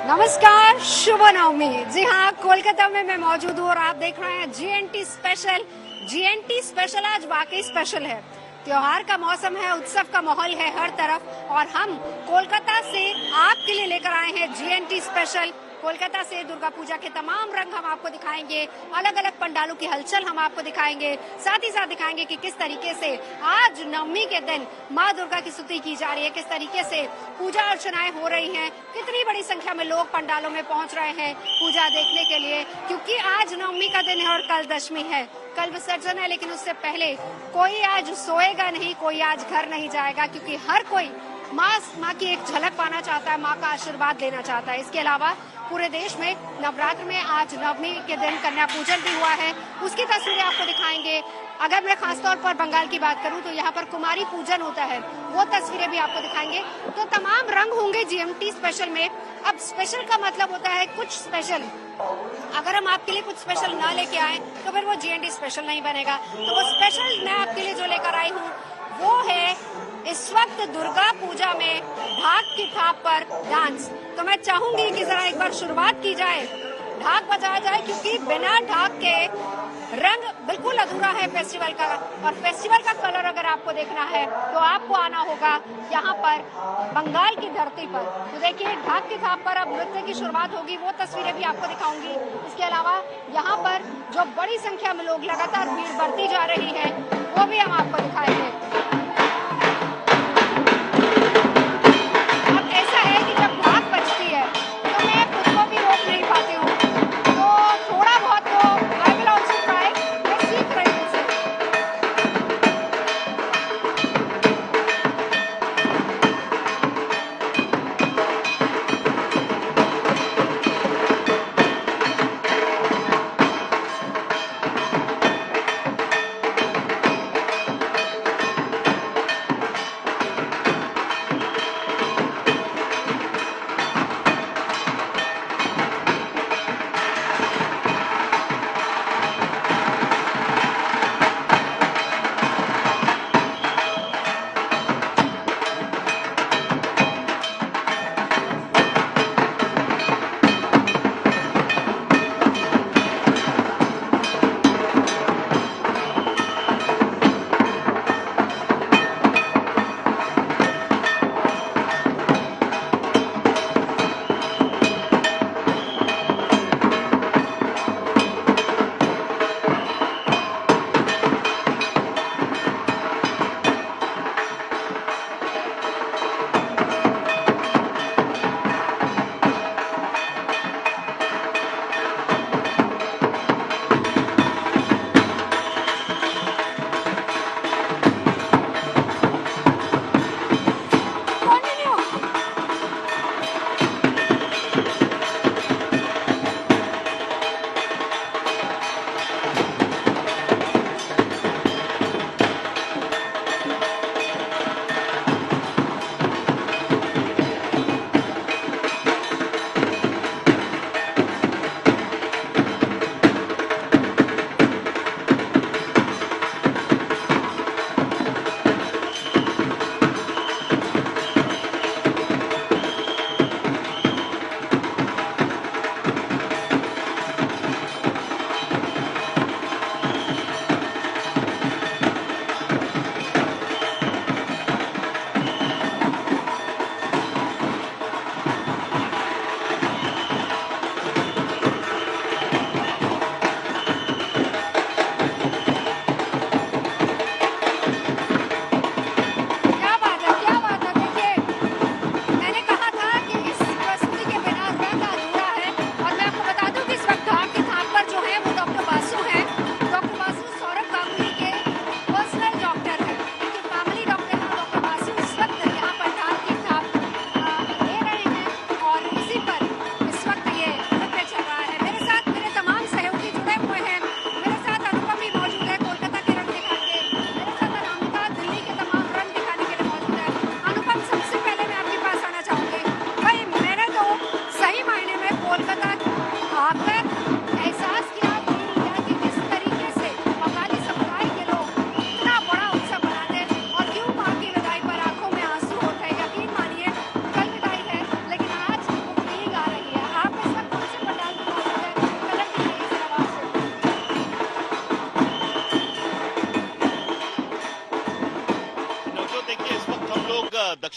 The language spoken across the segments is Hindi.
नमस्कार, शुभ नवमी। जी हाँ, कोलकाता में मैं मौजूद हूँ और आप देख रहे हैं जीएनटी स्पेशल। जीएनटी स्पेशल आज वाकई स्पेशल है। त्योहार का मौसम है, उत्सव का माहौल है हर तरफ और हम कोलकाता से आपके लिए लेकर आए हैं जीएनटी स्पेशल। कोलकाता से दुर्गा पूजा के तमाम रंग हम आपको दिखाएंगे, अलग अलग पंडालों की हलचल हम आपको दिखाएंगे, साथ ही साथ दिखाएंगे कि किस तरीके से आज नवमी के दिन माँ दुर्गा की स्तुति की जा रही है, किस तरीके से पूजा अर्चनाएं हो रही हैं, कितनी बड़ी संख्या में लोग पंडालों में पहुंच रहे हैं पूजा देखने के लिए, क्योंकि आज नवमी का दिन है और कल दशमी है, कल विसर्जन है। लेकिन उससे पहले कोई आज सोएगा नहीं, कोई आज घर नहीं जाएगा, क्योंकि हर कोई माँ की एक झलक पाना चाहता है, माँ का आशीर्वाद लेना चाहता है। इसके अलावा पूरे देश में नवरात्र में आज नवमी के दिन कन्या पूजन भी हुआ है, उसकी तस्वीरें आपको दिखाएंगे। अगर मैं खासतौर पर बंगाल की बात करूं तो यहाँ पर कुमारी पूजन होता है, वो तस्वीरें भी आपको दिखाएंगे। तो तमाम रंग होंगे जीएनटी स्पेशल में। अब स्पेशल का मतलब होता है कुछ स्पेशल। अगर हम आपके लिए कुछ स्पेशल ना लेके आए तो फिर वो जीएनटी स्पेशल नहीं बनेगा। तो वो स्पेशल मैं आपके लिए जो लेकर आई हूँ वो है इस वक्त दुर्गा पूजा में ढाक की थाप पर डांस। तो मैं चाहूंगी कि जरा एक बार शुरुआत की जाए, ढाक बजाया जाए, क्योंकि बिना ढाक के रंग बिल्कुल अधूरा है फेस्टिवल का। और फेस्टिवल का कलर अगर आपको देखना है तो आपको आना होगा यहाँ पर बंगाल की धरती पर। तो देखिए, ढाक की थाप पर अब नृत्य की शुरुआत होगी, वो तस्वीरें भी आपको दिखाऊंगी। इसके अलावा यहाँ पर जो बड़ी संख्या में लोग लगातार भीड़ बढ़ती जा रही है वो भी हम आपको दिखाएंगे।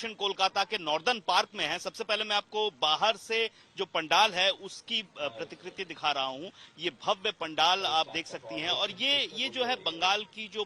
दक्षिण कोलकाता के नॉर्दर्न पार्क में हैं। सबसे पहले मैं आपको बाहर से जो पंडाल है उसकी प्रतिकृति दिखा रहा हूं। ये भव्य पंडाल आप देख सकती हैं और ये जो है बंगाल की जो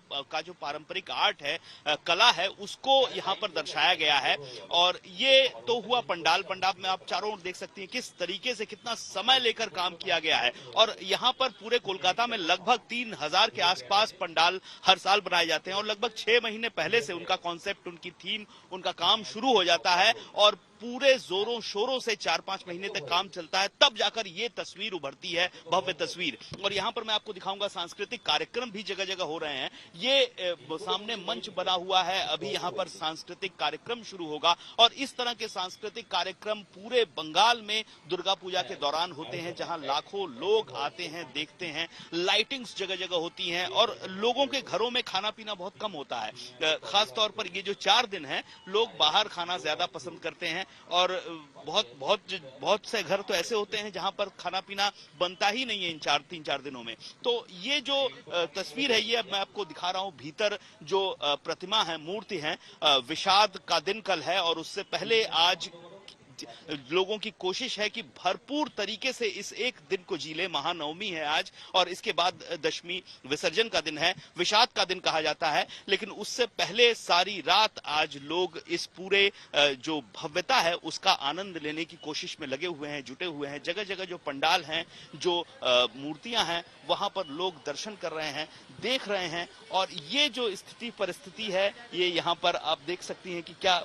पारंपरिक आर्ट है, कला है, उसको यहाँ पर दर्शाया गया है। और ये तो हुआ पंडाल में आप चारों ओर देख सकती हैं किस तरीके से कितना समय लेकर काम किया गया है। और यहाँ पर पूरे कोलकाता में लगभग 3000 के आसपास पंडाल हर साल बनाए जाते हैं और लगभग 6 महीने पहले से उनका कॉन्सेप्ट, उनकी थीम, उनका काम शुरू हो जाता है और पूरे जोरों शोरों से 4-5 महीने तक काम चलता है, तब जाकर ये तस्वीर उभरती है, भव्य तस्वीर। और यहाँ पर मैं आपको दिखाऊंगा सांस्कृतिक कार्यक्रम भी जगह जगह हो रहे हैं। ये सामने मंच बना हुआ है, अभी यहाँ पर सांस्कृतिक कार्यक्रम शुरू होगा और इस तरह के सांस्कृतिक कार्यक्रम पूरे बंगाल में दुर्गा पूजा के दौरान होते हैं, जहाँ लाखों लोग आते हैं, देखते हैं। लाइटिंग्स जगह जगह होती हैं और लोगों के घरों में खाना पीना बहुत कम होता है। खास तौर पर ये जो 4 दिन है, लोग बाहर खाना ज्यादा पसंद करते हैं और बहुत से घर तो ऐसे होते हैं जहां पर खाना पीना बनता ही नहीं है इन 3-4 दिनों में। तो ये जो तस्वीर है, ये अब मैं आपको दिखा रहा हूं। भीतर जो प्रतिमा है, मूर्ति है, विषाद का दिन कल है और उससे पहले आज लोगों की कोशिश है कि भरपूर तरीके से इस एक दिन को जी ले। महानवमी है आज और इसके बाद दशमी विसर्जन का दिन है, विषाद का दिन कहा जाता है। लेकिन उससे पहले सारी रात आज लोग इस पूरे जो भव्यता है उसका आनंद लेने की कोशिश में लगे हुए हैं, जुटे हुए हैं। जगह जगह जो पंडाल हैं, जो मूर्तियां हैं, वहां पर लोग दर्शन कर रहे हैं, देख रहे हैं। और ये जो स्थिति परिस्थिति है, ये यहाँ पर आप देख सकती हैं कि क्या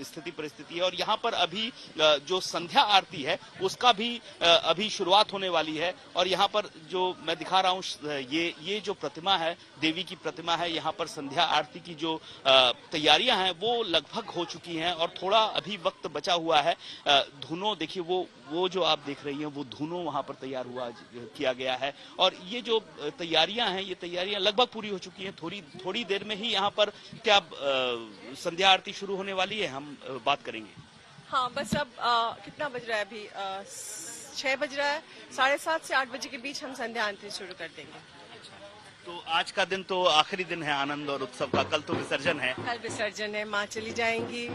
स्थिति परिस्थिति है। और यहाँ पर अभी जो संध्या आरती है उसका भी अभी शुरुआत होने वाली है। और यहाँ पर जो मैं दिखा रहा हूँ, ये जो प्रतिमा है, देवी की प्रतिमा है, यहाँ पर संध्या आरती की जो तैयारियां हैं वो लगभग हो चुकी हैं और थोड़ा अभी वक्त बचा हुआ है। धुनों देखिए, वो जो आप देख रही हैं, वो धुनों वहां पर तैयार किया गया है। और ये जो तैयारियां हैं, ये तैयारियां लगभग पूरी हो चुकी हैं। थोड़ी देर में ही यहाँ पर क्या संध्या आरती शुरू होने वाली है, हम बात करेंगे। हाँ, बस अब कितना बज रहा है अभी? 6 बज रहा है। 7:30 से 8 बजे के बीच हम संध्या आरती शुरू कर देंगे। तो आज का दिन तो आखिरी दिन है आनंद और उत्सव का, कल तो विसर्जन है। कल विसर्जन है, माँ चली जाएंगी।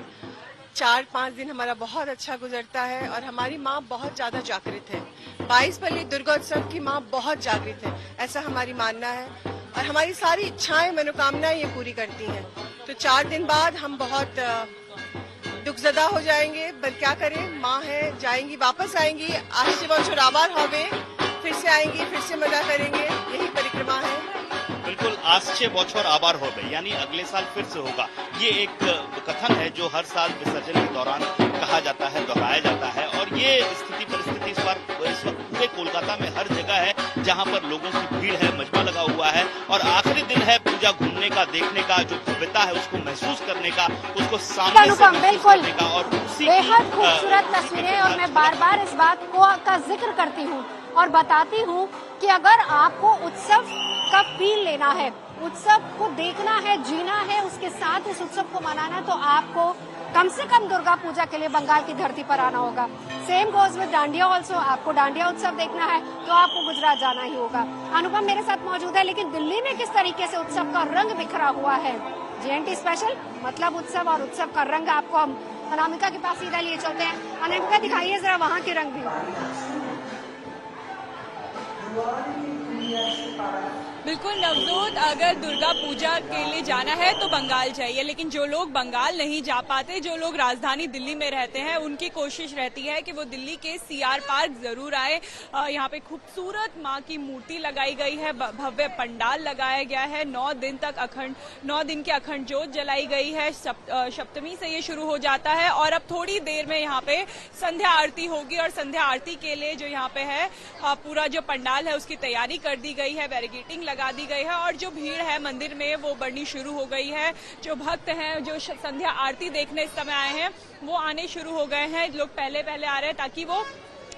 4-5 दिन हमारा बहुत अच्छा गुजरता है और हमारी माँ बहुत ज्यादा जागृत है। 22 बल्ली दुर्गोत्सव की माँ बहुत जागृत है, ऐसा हमारी मानना है। और हमारी सारी इच्छाएं, मनोकामनाएं ये पूरी करती हैं। तो 4 दिन बाद हम बहुत दुखजदा हो जाएंगे, पर क्या करें, माँ है, जाएंगी, वापस आएंगी। आश्चे बछर आबार होबे, फिर से आएंगी, फिर से मजा करेंगे, यही परिक्रमा है। बिल्कुल, आश्चे बछर आबार होबे, यानी अगले साल फिर से होगा। ये एक कथन है जो हर साल विसर्जन के दौरान कहा जाता है, दोहराया जाता है। और ये स्थिति परिस्थिति इस वक्त पूरे कोलकाता में हर जगह है, जहां पर लोगों की भीड़ है, मजमा लगा हुआ है। और आखिरी दिन है पूजा घूमने का, देखने का, जो भव्यता है उसको महसूस करने का, उसको सामने से महसूस करने का। और बेहद खूबसूरत तस्वीरें। और मैं बार बार इस बात का जिक्र करती हूँ और बताती हूँ कि अगर आपको उत्सव का फील लेना है, उत्सव को देखना है, जीना है, उसके साथ इस उत्सव को मनाना, तो आपको कम से कम दुर्गा पूजा के लिए बंगाल की धरती पर आना होगा। Same goes with dandiya also. आपको डांडिया उत्सव देखना है तो आपको गुजरात जाना ही होगा। अनुपम मेरे साथ मौजूद है, लेकिन दिल्ली में किस तरीके से उत्सव का रंग बिखरा हुआ है। जीएनटी स्पेशल मतलब उत्सव, और उत्सव का रंग आपको हम अनामिका के पास सीधा लिए चलते हैं। अनामिका, दिखाइए जरा वहाँ के रंग भी। बिल्कुल नवजोत, अगर दुर्गा पूजा के लिए जाना है तो बंगाल जाइए, लेकिन जो लोग बंगाल नहीं जा पाते, जो लोग राजधानी दिल्ली में रहते हैं, उनकी कोशिश रहती है कि वो दिल्ली के सीआर पार्क जरूर आए। यहाँ पे खूबसूरत माँ की मूर्ति लगाई गई है, भव्य पंडाल लगाया गया है, 9 दिन की अखंड ज्योत जलाई गई है। सप्तमी से ये शुरू हो जाता है और अब थोड़ी देर में यहाँ पे संध्या आरती होगी। और संध्या आरती के लिए जो यहाँ पे है पूरा जो पंडाल है उसकी तैयारी कर दी गई है, बैरिकेडिंग लगा दी गई है और जो भीड़ है मंदिर में वो बढ़नी शुरू हो गई है। जो भक्त हैं, जो संध्या आरती देखने इस समय आए हैं, वो आने शुरू हो गए हैं। लोग पहले आ रहे हैं ताकि वो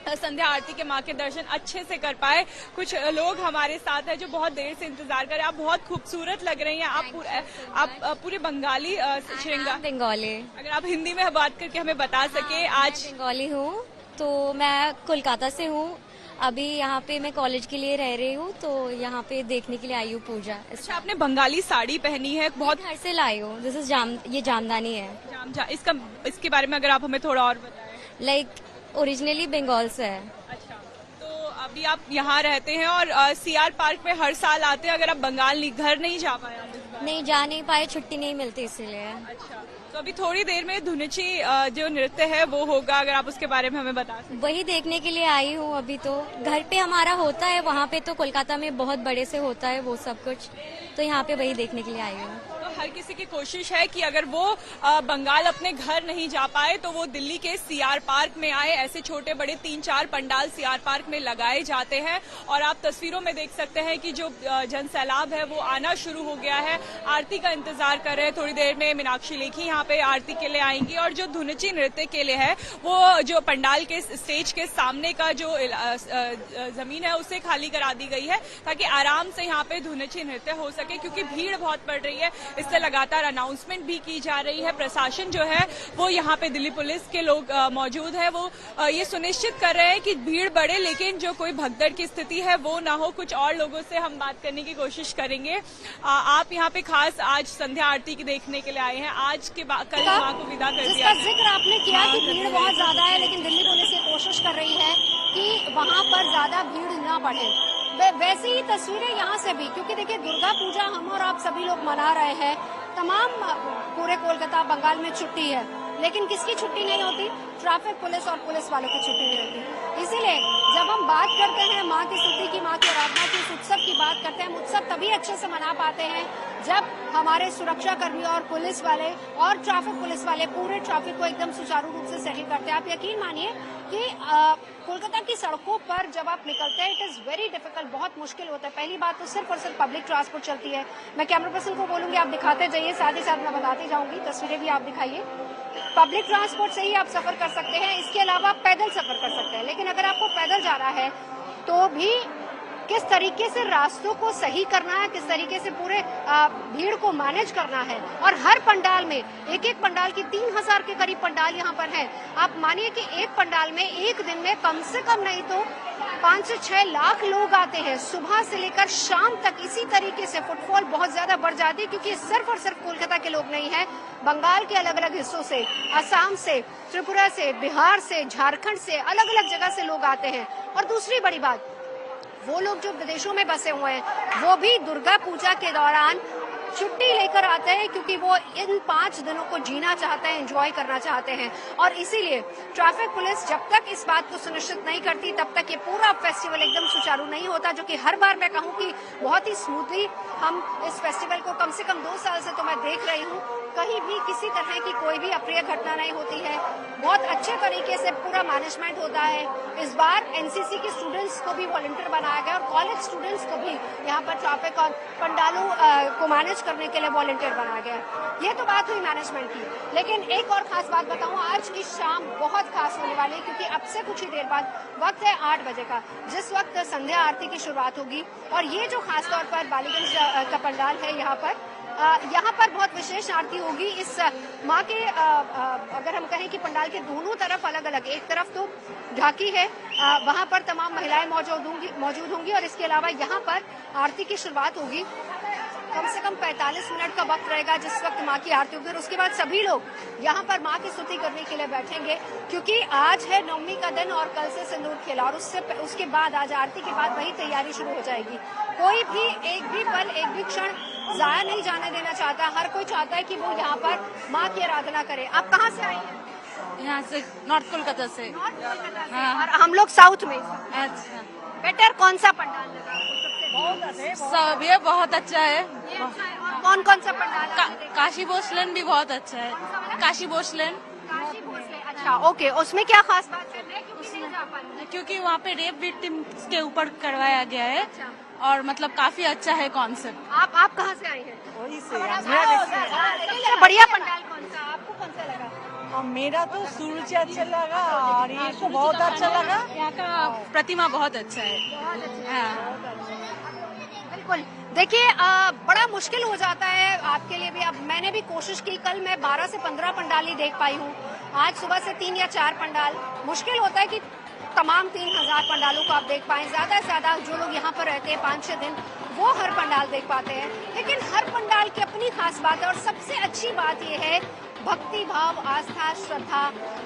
संध्या आरती के माँ के दर्शन अच्छे से कर पाए। कुछ लोग हमारे साथ हैं जो बहुत देर से इंतजार कर रहे हैं। आप बहुत खूबसूरत लग रही हैं। आप पूरे बंगाली श्रृंगार, बंगाली। अगर आप हिंदी में बात करके हमें बता सके। आज बंगाली हूँ, तो मैं कोलकाता से हूँ अभी यहाँ पे मैं कॉलेज के लिए रह रही हूँ, तो यहाँ पे देखने के लिए आई हूँ पूजा। अच्छा, आपने बंगाली साड़ी पहनी है, बहुत घर से लाई हूँ। दिस इज ये जामदानी है। इसके बारे में अगर आप हमें थोड़ा और बताएं। लाइक ओरिजिनली बंगाल से है। अच्छा, तो अभी आप यहाँ रहते हैं और सीआर पार्क में हर साल आते हैं। अगर आप बंगाल घर नहीं जा पाए आज इस बार? नहीं जा नहीं पाए, छुट्टी नहीं मिलती इसीलिए। अच्छा, तो अभी थोड़ी देर में धुनुची जो नृत्य है वो होगा, अगर आप उसके बारे में हमें बता सकें। वही देखने के लिए आई हूँ। अभी तो घर पे हमारा होता है, वहाँ पे तो कोलकाता में बहुत बड़े से होता है वो सब कुछ, तो यहाँ पे वही देखने के लिए आई हूँ। तो हर किसी की कोशिश है कि अगर वो बंगाल अपने घर नहीं जा पाए तो वो दिल्ली के सीआर पार्क में आए। ऐसे छोटे बड़े 3-4 पंडाल सीआर पार्क में लगाए जाते हैं और आप तस्वीरों में देख सकते हैं कि जो जन सैलाब है वो आना शुरू हो गया है। आरती का इंतजार कर रहे हैं। थोड़ी देर में मीनाक्षी लेखी यहाँ पे आरती के लिए आएंगी और जो धुनुची नृत्य के लिए है वो जो पंडाल के स्टेज के सामने का जो जमीन है उसे खाली करा दी गई है ताकि आराम से यहाँ पे धुनुची नृत्य हो सके, क्योंकि भीड़ बहुत बढ़ रही है। इससे लगातार अनाउंसमेंट भी की जा रही है। प्रशासन जो है वो यहाँ पे दिल्ली पुलिस के लोग मौजूद है, वो ये सुनिश्चित कर रहे हैं कि भीड़ बढ़े लेकिन जो कोई भगदड़ की स्थिति है वो ना हो। कुछ और लोगों से हम बात करने की कोशिश करेंगे। आप यहाँ पे खास आज संध्या आरती की देखने के लिए आए हैं। आज के कल माँ को विदा कर दिया। जिसका जिक्र आपने किया कि भीड़ बहुत ज्यादा है, लेकिन दिल्ली पुलिस ये कोशिश कर रही है कि वहाँ पर ज्यादा भीड़ न बढ़े। वैसे ही तस्वीरें यहाँ से भी, क्योंकि देखिए दुर्गा पूजा हम और आप सभी लोग मना रहे हैं। तमाम पूरे कोलकाता बंगाल में छुट्टी है, लेकिन किसकी छुट्टी नहीं होती? ट्रैफिक पुलिस और पुलिस वालों की छुट्टी नहीं होती। इसीलिए जब हम बात करते हैं माँ की स्तुति की, माँ की आराधना की, इस उत्सव की बात करते हैं, हम उत्सव तभी अच्छे से मना पाते हैं जब हमारे सुरक्षा कर्मी और पुलिस वाले और ट्रैफिक पुलिस वाले पूरे ट्रैफिक को एकदम सुचारू रूप से सेटल करते हैं। आप यकीन मानिए कि कोलकाता की सड़कों पर जब आप निकलते हैं, इट इज वेरी डिफिकल्ट, बहुत मुश्किल होता है। पहली बात तो सिर्फ और सिर्फ पब्लिक ट्रांसपोर्ट चलती है। मैं कैमरा पर्सन को बोलूंगी आप दिखाते जाइए, साथ ही साथ मैं बताती जाऊंगी, तस्वीरें भी आप दिखाइए। पब्लिक ट्रांसपोर्ट से ही आप सफर कर सकते हैं, इसके अलावा आप पैदल सफर कर सकते हैं। लेकिन अगर आपको पैदल जाना है तो भी किस तरीके से रास्तों को सही करना है, किस तरीके से पूरे भीड़ को मैनेज करना है। और हर पंडाल में एक पंडाल की 3000 के करीब पंडाल यहाँ पर है। आप मानिए कि एक पंडाल में एक दिन में कम से कम नहीं तो 5 से 6 लाख लोग आते हैं। सुबह से लेकर शाम तक इसी तरीके से फुटफॉल बहुत ज्यादा बढ़ जाती है, क्योंकि सिर्फ और सिर्फ कोलकाता के लोग नहीं है, बंगाल के अलग अलग हिस्सों से, असम से, त्रिपुरा से, बिहार से, झारखंड से, अलग अलग जगह से लोग आते हैं। और दूसरी बड़ी बात, वो लोग जो विदेशों में बसे हुए हैं वो भी दुर्गा पूजा के दौरान छुट्टी लेकर आते हैं, क्योंकि वो इन 5 दिनों को जीना चाहते हैं, एंजॉय करना चाहते हैं। और इसीलिए ट्रैफिक पुलिस जब तक इस बात को सुनिश्चित नहीं करती तब तक ये पूरा फेस्टिवल एकदम सुचारू नहीं होता, जो कि हर बार मैं कहूँ कि बहुत ही स्मूथली हम इस फेस्टिवल को कम से कम 2 साल से तो मैं देख रही हूँ, कहीं भी किसी तरह की कोई भी अप्रिय घटना नहीं होती है। बहुत अच्छे तरीके से पूरा मैनेजमेंट होता है। इस बार एनसीसी के स्टूडेंट्स को भी वॉलंटियर बनाया गया और कॉलेज स्टूडेंट्स को भी यहाँ पर ट्रैफिक और पंडालों को मैनेज करने के लिए वॉलंटियर बनाया गया। ये तो बात हुई मैनेजमेंट की, लेकिन एक और खास बात बताऊँ, आज की शाम बहुत खास होने वाली है, क्योंकि अब से कुछ ही देर बाद वक्त है 8 बजे का, जिस वक्त संध्या आरती की शुरुआत होगी। और ये जो खास तौर पर बालीगंज का पंडाल है, यहाँ पर बहुत विशेष आरती होगी। इस माँ के अगर हम कहें कि पंडाल के दोनों तरफ अलग अलग, एक तरफ तो ढाकी है, वहाँ पर तमाम महिलाएं मौजूद होंगी और इसके अलावा यहाँ पर आरती की शुरुआत होगी। कम से कम 45 मिनट का वक्त रहेगा जिस वक्त माँ की आरती होगी और उसके बाद सभी लोग यहाँ पर माँ की स्तुति करने के लिए बैठेंगे, क्योंकि आज है नवमी का दिन और कल से सिंदूर खेला और उसके बाद आज आरती के बाद वही तैयारी शुरू हो जाएगी। कोई भी एक भी पल, एक भी क्षण जाया नहीं जाने देना चाहता। हर कोई चाहता है कि वो यहाँ पर माँ की आराधना करे। आप कहाँ से आई हैं? यहाँ से नॉर्थ कोलकाता से। हाँ। और हम लोग साउथ में। अच्छा, बेटर कौन सा पंडाल लगा? सब ये बहुत अच्छा है। कौन कौन सा पंडाल? काशी भोसलेन भी बहुत अच्छा है। काशी भोसलेन। अच्छा, ओके, उसमें क्या खास बात है? क्योंकि वहाँ पे रेप विक्टिम्स के ऊपर करवाया गया है और मतलब काफी अच्छा है कॉन्सेप्ट। आप कहाँ से आई हैं? वही से। बढ़िया पंडाल कौन सा? आपको कौन सा लगा? मेरा तो शुरू से अच्छा लगा और ये तो बहुत अच्छा लगा। यहाँ का प्रतिमा बहुत अच्छा है। बिल्कुल, देखिए बड़ा मुश्किल हो जाता है आपके लिए भी। अब मैंने भी कोशिश की, कल मैं 12 से 15 पंडाल ही देख पाई हूँ, आज सुबह से 3 या 4 पंडाल। मुश्किल होता है कि तमाम 3000 पंडालों को आप देख पाए। ज्यादा से ज्यादा जो लोग यहाँ पर रहते हैं 5-6 दिन, वो हर पंडाल देख पाते हैं। लेकिन हर पंडाल की अपनी खास बात है और सबसे अच्छी बात यह है भक्ति भाव, आस्था, श्रद्धा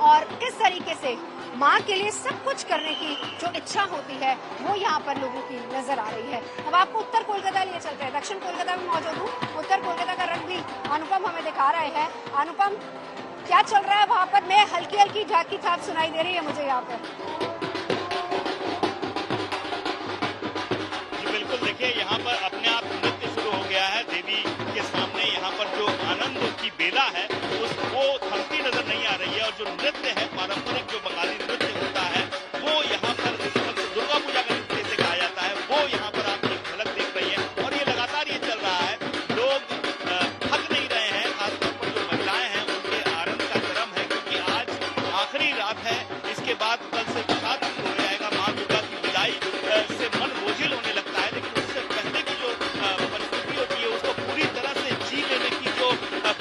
और इस तरीके से माँ के लिए सब कुछ करने की जो इच्छा होती है वो यहाँ पर लोगों की नजर आ रही है। अब आपको उत्तर कोलकाता लिए चलते हैं। दक्षिण कोलकाता में मौजूद हूँ। उत्तर कोलकाता का रंग भी अनुपम हमें दिखा रहे हैं। अनुपम, क्या चल रहा है वहाँ पर? मैं हल्की हल्की झांकी छाप सुनाई दे रही है मुझे यहाँ पर। बिल्कुल, देखिए यहाँ पर अपने आप नृत्य शुरू हो गया है। देवी के सामने यहाँ पर जो आनंद की बेला है वो थमती नजर नहीं आ रही है और जो नृत्य है, पारंपरिक जो बंगाली नृत्य होता है, वो यहाँ पर दुर्गा पूजा का नृत्य से गाया जाता है, वो यहाँ पर आप एक झलक देख रही है। और ये लगातार ये चल रहा है, लोग थक नहीं रहे हैं। खासतौर पर जो महिलाएं हैं उनके आनंद का क्रम है, क्योंकि आज आखिरी रात है। इसके बाद कल से प्रसाद शुरू हो जाएगा। माँ दुर्गा की विदाई से मन बोझिल होने लगता है, लेकिन उससे पहले की जो परिस्थिति होती है उसको पूरी तरह से जी लेने की जो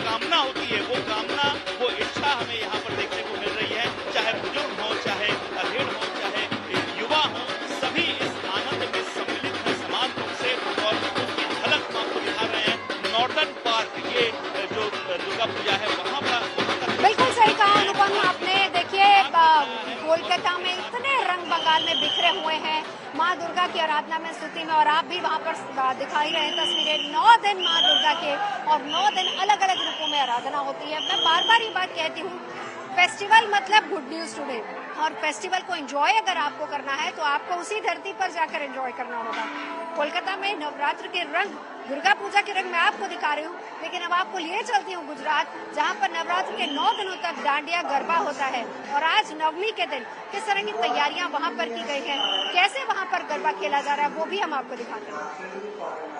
कामना होती है, वो कामना, वो इच्छा हमें यहाँ पर देखने को मिल रही है। चाहे बुजुर्ग हो, चाहे अधेड़ हो, चाहे युवा हो, सभी इस आनंद में सम्मिलित हैं समान रूप से और उसकी झलक हम आपको दिखा रहे हैं। नॉर्दर्न पार्क, ये जो दुर्गा पूजा है वहाँ का बिल्कुल सही कहा अनुपम आपने। देखिए कोलकाता में इतने रंग बंगाल में बिखरे हुए हैं माँ दुर्गा की आराधना में, स्तुति में, और आप भी वहाँ पर दिखाई रहे हैं तस्वीरें। 9 दिन माँ दुर्गा के और 9 दिन अलग अलग रूपों में आराधना होती है। मैं बार बार ये बात कहती हूँ, फेस्टिवल मतलब गुड न्यूज टुडे, और फेस्टिवल को एंजॉय अगर आपको करना है तो आपको उसी धरती पर जाकर एंजॉय करना होगा। कोलकाता में नवरात्र के रंग, दुर्गा पूजा के रंग मैं आपको दिखा रही हूँ, लेकिन अब आपको लिए चलती हूँ गुजरात, जहाँ पर नवरात्र के 9 दिनों तक डांडिया गरबा होता है। और आज नवमी के दिन किस तरह की तैयारियां वहाँ पर की गई है, कैसे वहाँ पर गरबा खेला जा रहा है, वो भी हम आपको दिखाते हैं।